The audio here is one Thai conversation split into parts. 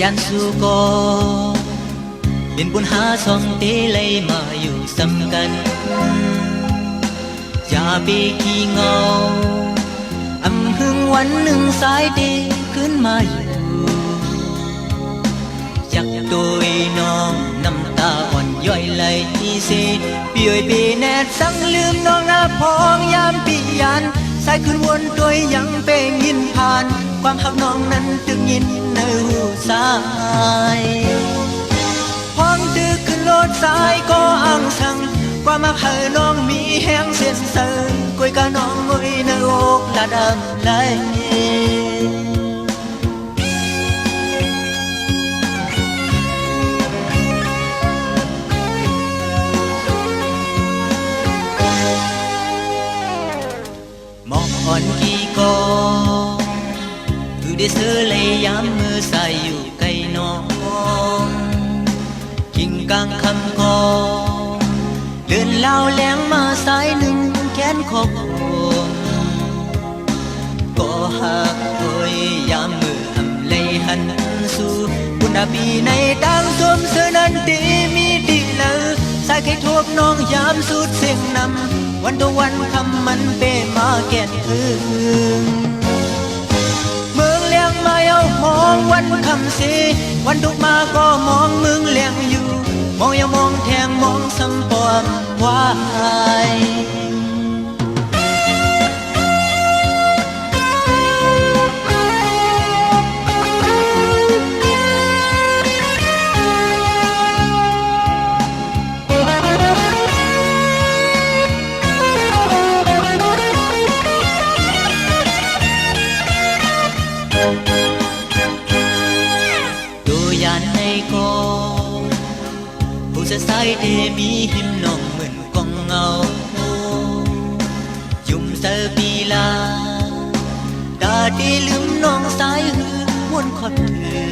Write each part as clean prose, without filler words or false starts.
ยันสู้ก็เป็นบุญหาสองเตเลยมาอยู่สำกันอย่าไปขี้เงาอำหึงวันหนึ่งสายเดขึ้นมาอยู่อยากตัวน้องน้ำตาอ่อนย่อยไหลเสียเปียยปีแนดสั่งลืมน้องหน้าพองยามปียันสายขึ้นวนตัวยังเป็นยินผ่านความหักน้องนั้นตึงยินในหูสายพร้อมตึกขึ้นรถสายก็อังสังความหักให้น้องมีแห้งเส้นเสริมกวยกะน้องงวยในอกละดำไหลมองอ่อนกี่ก็คือได้เสือเลยยามมือใส่อยู่ใกล้น้องกิ่งกลางคำคอเดินเล่าแหลงมาสายหนึ่งแขนขอบก็หักโอยยามมืออำเลยหันสู่บุญปีในดังสวมเสื้อนั้นดีมีดีเลยสายเคยทบน้องยามสุดเสียงนำวันต่อวันคำมันเปมาแก่นเมืองเลี้ยงมาเอามองวันคำสีวันทุกมาก็มองเมืองเลี้ยงอยู่มองอย่ามองแทงมองซ้ำปอมวายสายเดมีหิมน้องเหมือนกองเงายุ่มเสปีลาดาดีลืมน้องสายหือม้วนขอดถือ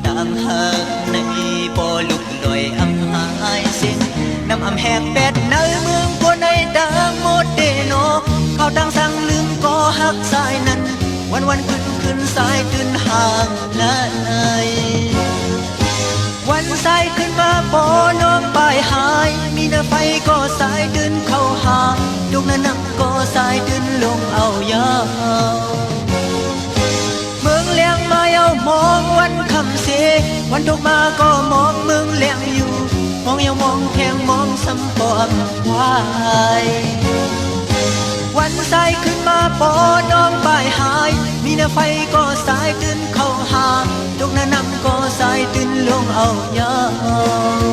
ตามหักในปอลุกลอยอำหายเส้นน้ำอำแหกแปดในเมืองคนในดังหมดเดโนเขาดังสั่งลืมก็หักสายนั้นวันขึ้นสายตื่นห่างละไอวันสายขึ้นมาปอน้องปลายหายมีหน้าไฟก็สายดินเข้าหาดวงนั้นก็สายดินลงเอายาวเมืองเลี้ยงมาเอามองวันคำเสวันตกมาก็มองเมืองเลี้ยงอยู่มองอย่ามองแทงมองซ้ำปอมวายวันสายขึ้นมาปอน้องปลายหายมีหน้าไฟก็สายดินเข้าหาดวงนั้นก็สายดินลงเอายาว